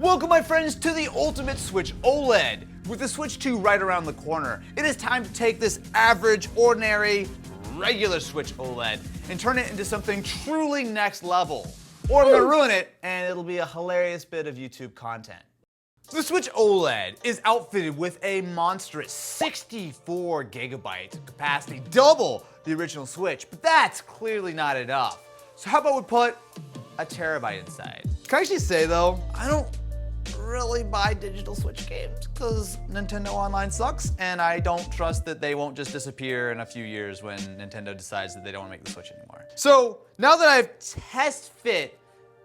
Welcome, my friends, to the ultimate Switch OLED. With the Switch 2 right around the corner, it is time to take this average, ordinary, regular Switch OLED and turn it into something truly next level. Or I'm gonna ruin it, and it'll be a hilarious bit of YouTube content. The Switch OLED is outfitted with a monstrous 64 gigabytes of capacity, double the original Switch, but that's clearly not enough. So how about we put a terabyte inside? Can I actually say though, I don't really buy digital Switch games because Nintendo Online sucks, and I don't trust that they won't just disappear in a few years when Nintendo decides that they don't want to make the Switch anymore. So now that I've test fit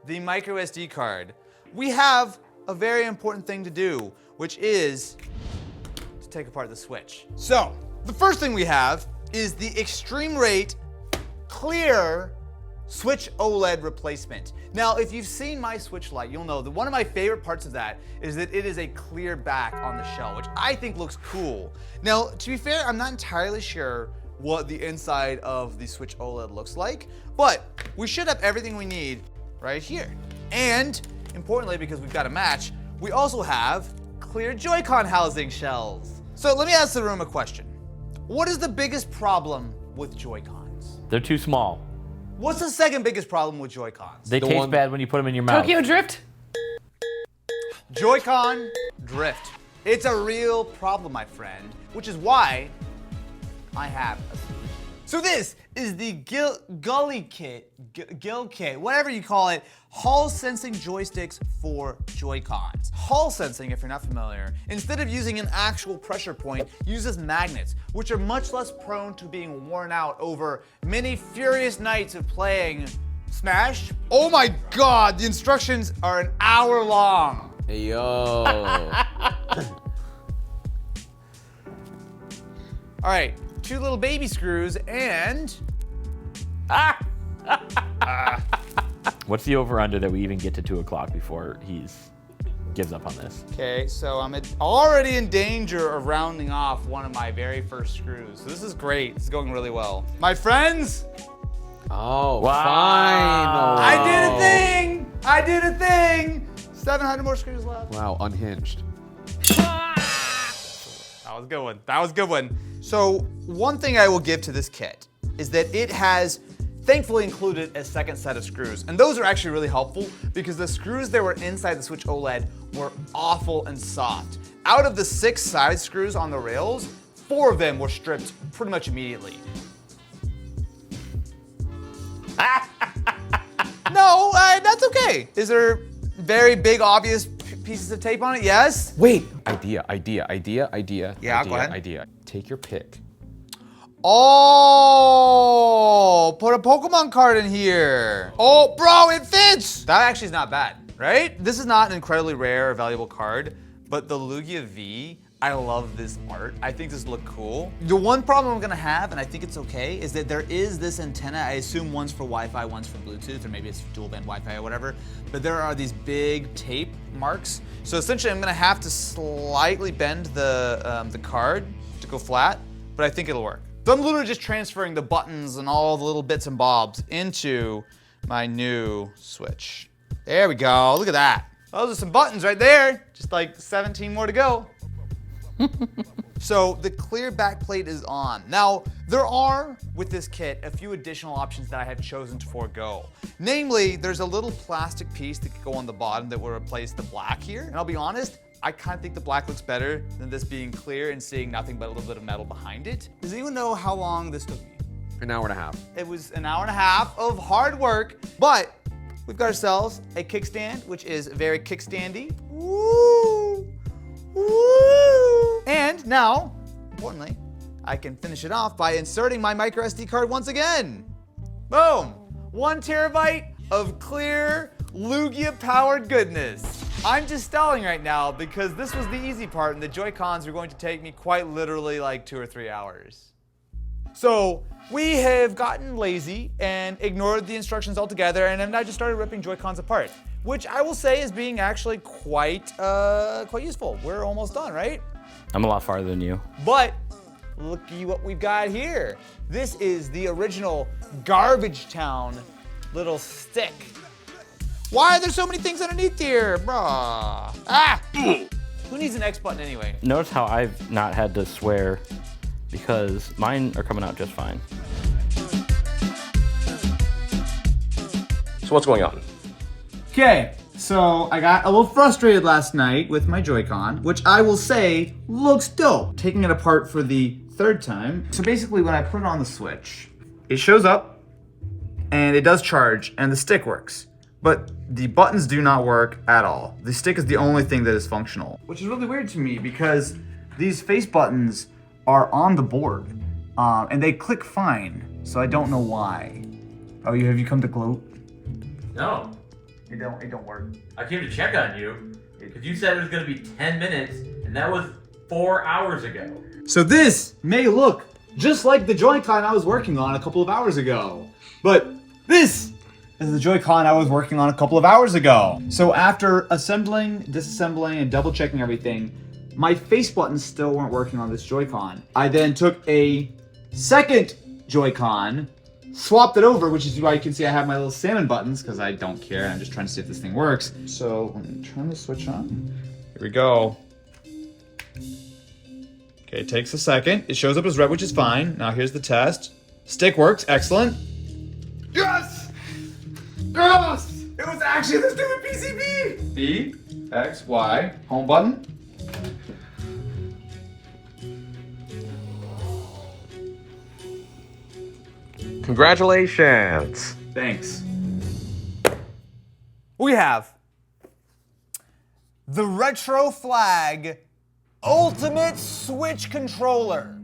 the micro SD card, we have a very important thing to do, which is to take apart the Switch. So the first thing we have is the extreme rate clear Switch OLED replacement. Now, if you've seen my Switch Lite, you'll know that one of my favorite parts of that is that it is a clear back on the shell, which I think looks cool. Now, to be fair, I'm not entirely sure what the inside of the Switch OLED looks like, but we should have everything we need right here. And importantly, because we've got a match, we also have clear Joy-Con housing shells. So let me ask the room a question. What is the biggest problem with Joy-Cons? They're too small. What's the second biggest problem with Joy-Cons? They taste bad when you put them in your mouth. Tokyo Drift? Joy-Con drift. It's a real problem, my friend, which is why I have a solution. So this is the Gill Kit, whatever you call it, Hall sensing joysticks for Joy-Cons. Hall sensing, if you're not familiar, instead of using an actual pressure point, uses magnets, which are much less prone to being worn out over many furious nights of playing Smash. Oh my God, the instructions are an hour long. Hey, yo. All right, 2 little baby screws and What's the over-under that we even get to 2 o'clock before he gives up on this? Okay, so I'm already in danger of rounding off one of my very first screws. So this is great. This is going really well. My friends, Oh, Wow. finally. I did a thing. 700 more screws left. Wow, unhinged. That was a good one. That was a good one. So one thing I will give to this kit is that it has thankfully included a second set of screws. And those are actually really helpful because the screws that were inside the Switch OLED were awful and soft. Out of the 6 side screws on the rails, 4 of them were stripped pretty much immediately. No, that's okay. Is there very big, obvious pieces of tape on it? Yes? Wait. Idea. Yeah, go ahead. Idea. Take your pick. Oh, put a Pokemon card in here. Oh, bro, it fits. That actually is not bad, right? This is not an incredibly rare or valuable card, but the Lugia V, I love this art. I think this look cool. The one problem I'm gonna have, and I think it's okay, is that there is this antenna. I assume one's for Wi-Fi, one's for Bluetooth, or maybe it's dual band Wi-Fi or whatever. But there are these big tape marks. So essentially, I'm gonna have to slightly bend the card to go flat, but I think it'll work. So I'm literally just transferring the buttons and all the little bits and bobs into my new Switch. There we go, look at that. Those are some buttons right there. Just like 17 more to go. So the clear back plate is on. Now, there are, with this kit, a few additional options that I have chosen to forego. Namely, there's a little plastic piece that could go on the bottom that will replace the black here. And I'll be honest, I kind of think the black looks better than this being clear and seeing nothing but a little bit of metal behind it. Does anyone know how long this took me? An hour and a half. It was an hour and a half of hard work, but we've got ourselves a kickstand, which is very kickstandy. Woo! Woo! And now, importantly, I can finish it off by inserting my micro SD card once again. Boom! 1 terabyte of clear Lugia-powered goodness. I'm just stalling right now because this was the easy part and the Joy-Cons are going to take me quite literally like 2 or 3 hours. So we have gotten lazy and ignored the instructions altogether, and then I just started ripping Joy-Cons apart, which I will say is being actually quite useful. We're almost done, right? I'm a lot farther than you. But looky what we've got here. This is the original Garbage Town little stick. Why are there so many things underneath here? Bruh. Ah! Who needs an X button anyway? Notice how I've not had to swear because mine are coming out just fine. So what's going on? Okay, so I got a little frustrated last night with my Joy-Con, which I will say looks dope. Taking it apart for the third time. So basically when I put it on the Switch, it shows up and it does charge and the stick works. But the buttons do not work at all. The stick is the only thing that is functional. Which is really weird to me because these face buttons are on the board and they click fine. So I don't know why. Oh, have you come to gloat? No, It don't work. I came to check on you because you said it was going to be 10 minutes, and that was 4 hours ago. So this may look just like the Joy-Con I was working on a couple of hours ago. But this is the Joy-Con I was working on a couple of hours ago. So after assembling, disassembling, and double checking everything, my face buttons still weren't working on this Joy-Con. I then took a second Joy-Con, swapped it over, which is why you can see I have my little salmon buttons, because I don't care, I'm just trying to see if this thing works. So let me turn the switch on. Here we go. Okay, it takes a second. It shows up as red, which is fine. Now here's the test. Stick works, excellent. Yes! Yes! It was actually the stupid PCB! B, X, Y, home button. Congratulations. Thanks. We have the Retro Flag Ultimate Switch Controller.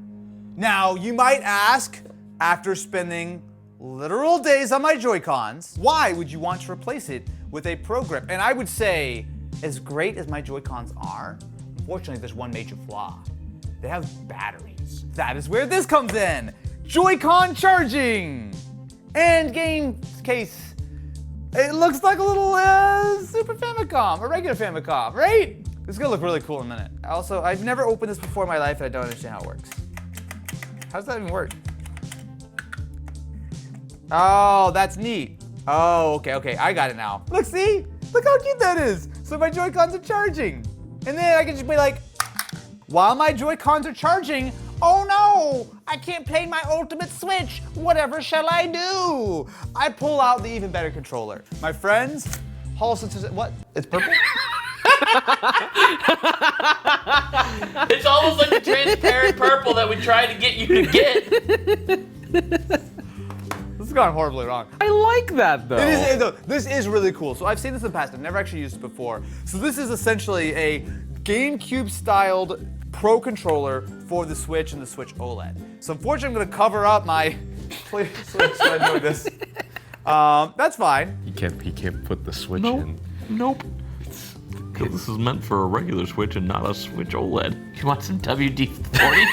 Now, you might ask, after spending literal days on my Joy-Cons, why would you want to replace it with a Pro Grip? And I would say, as great as my Joy-Cons are, unfortunately, there's one major flaw. They have batteries. That is where this comes in. Joy-Con charging and game case. It looks like a little Super Famicom, a regular Famicom, right? This is gonna look really cool in a minute. Also, I've never opened this before in my life and I don't understand how it works. How does that even work? Oh, that's neat. Oh, okay, I got it now. Look, see? Look how cute that is. So my Joy-Cons are charging. And then I can just be like, while my Joy-Cons are charging, oh no, I can't play my Ultimate Switch. Whatever shall I do? I pull out the even better controller. My friends, what? It's purple? It's almost like the transparent purple that we tried to get you to get. This has gone horribly wrong. I like that though. This is really cool. So I've seen this in the past. I've never actually used it before. So this is essentially a GameCube-styled Pro controller for the Switch and the Switch OLED. So unfortunately, I'm gonna cover up my Switch so I know this. That's fine. He can't put the Switch in. Nope. Because this is meant for a regular Switch and not a Switch OLED. You want some WD-40?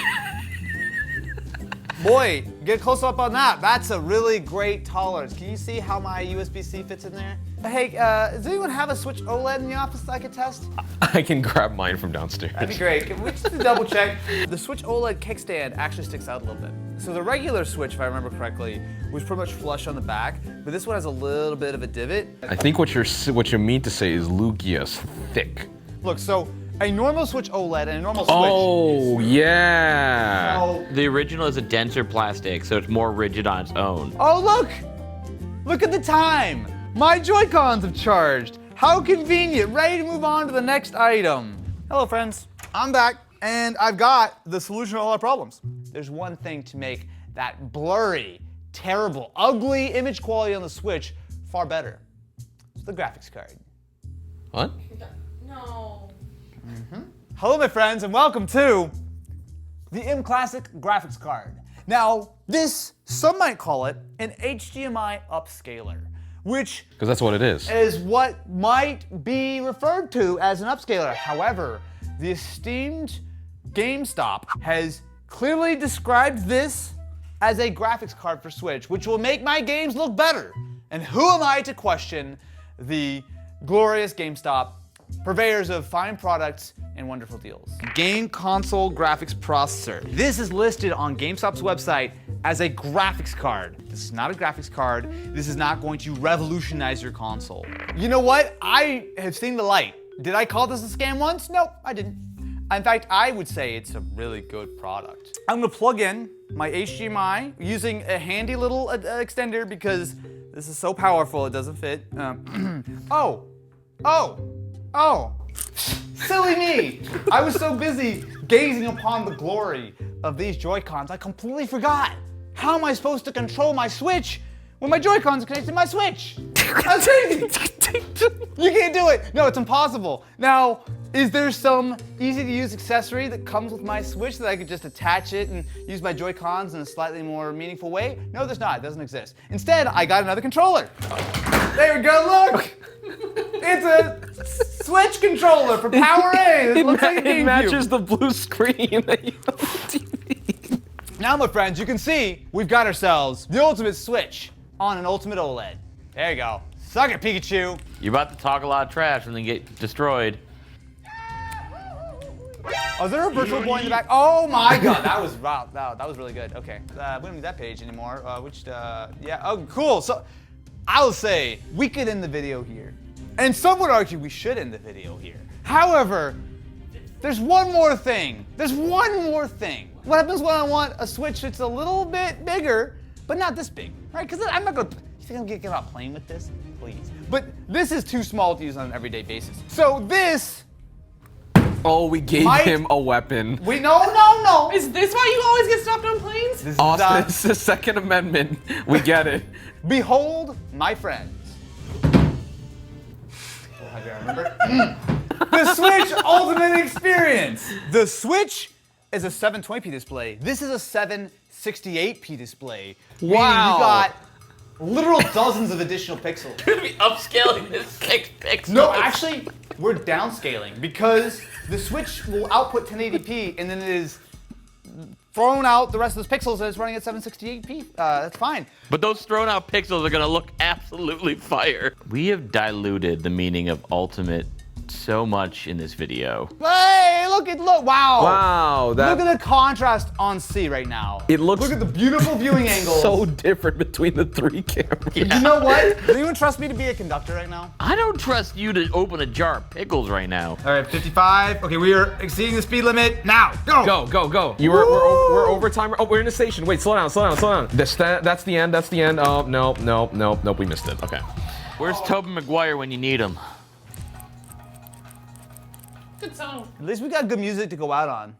Boy, get close up on that. That's a really great tolerance. Can you see how my USB-C fits in there? Hey, does anyone have a Switch OLED in the office that I could test? I can grab mine from downstairs. That'd be great. Can we just double check? The Switch OLED kickstand actually sticks out a little bit. So the regular Switch, if I remember correctly, was pretty much flush on the back, but this one has a little bit of a divot. I think what you mean to say is Lugia's thick. Look, so a normal Switch OLED and a normal Switch. Oh, yeah. Oh, The original is a denser plastic, so it's more rigid on its own. oh, look! Look at the time! My Joy-Cons have charged. How convenient. Ready to move on to the next item. Hello, friends. I'm back, and I've got the solution to all our problems. There's one thing to make that blurry, terrible, ugly image quality on the Switch far better. It's the graphics card. What? No. Hello, my friends, and welcome to the M Classic graphics card. Now, this, some might call it an HDMI upscaler, which Because that's what it is. is what might be referred to as an upscaler. However, the esteemed GameStop has clearly described this as a graphics card for Switch, which will make my games look better. And who am I to question the glorious GameStop purveyors of fine products and wonderful deals. Game console graphics processor. This is listed on GameStop's website as a graphics card. This is not a graphics card. This is not going to revolutionize your console. You know what? I have seen the light. Did I call this a scam once? Nope, I didn't. In fact, I would say it's a really good product. I'm gonna plug in my HDMI using a handy little extender because this is so powerful it doesn't fit. Oh. Silly me! I was so busy gazing upon the glory of these Joy-Cons, I completely forgot. How am I supposed to control my Switch when my Joy-Cons are connected to my Switch? That's crazy! You can't do it! No, it's impossible. Now, is there some easy to use accessory that comes with my Switch that I could just attach it and use my Joy-Cons in a slightly more meaningful way? No, there's not, it doesn't exist. Instead, I got another controller. There we go, look! It's a Switch controller for Power A. It looks like a GameCube. It matches the blue screen that you have on TV. Now, my friends, you can see we've got ourselves the ultimate Switch on an ultimate OLED. There you go. Suck it, Pikachu. You're about to talk a lot of trash when they get destroyed. Oh, is there a virtual boy in the back? Oh my god, that was wow, that was really good. Okay, we don't need that page anymore. Yeah, oh, cool. So, I'll say we could end the video here, and some would argue we should end the video here. However, there's one more thing. There's one more thing. What happens when I want a Switch that's a little bit bigger, but not this big, right? Because I'm not gonna. You think I'm gonna get out playing with this? Please. But this is too small to use on an everyday basis. So this. Oh, we gave him a weapon. No. Is this why you always get stopped on planes? This is Austin, it's the Second Amendment. We get it. Behold, my friends. How do I remember? The Switch Ultimate Experience. The Switch is a 720p display. This is a 768p display. Meaning Wow. you got literal dozens of additional pixels. You're gonna be upscaling this 6 pixels. No, actually, we're downscaling because the Switch will output 1080p and then it is thrown out the rest of those pixels and it's running at 768p. That's fine. But those thrown out pixels are gonna look absolutely fire. We have diluted the meaning of ultimate so much in this video. Hey, look, wow. Wow, Look at the contrast on C right now. It looks Look at the beautiful viewing angles. so different between the three cameras. You know what? Does anyone trust me to be a conductor right now? I don't trust you to open a jar of pickles right now. All right, 55. Okay, we are exceeding the speed limit. Now, go. Go. We're over time. Oh, we're in the station. Wait, slow down. That's the end. Oh, nope, we missed it. Okay. Where's Tobey Maguire when you need him? Good song. At least we got good music to go out on.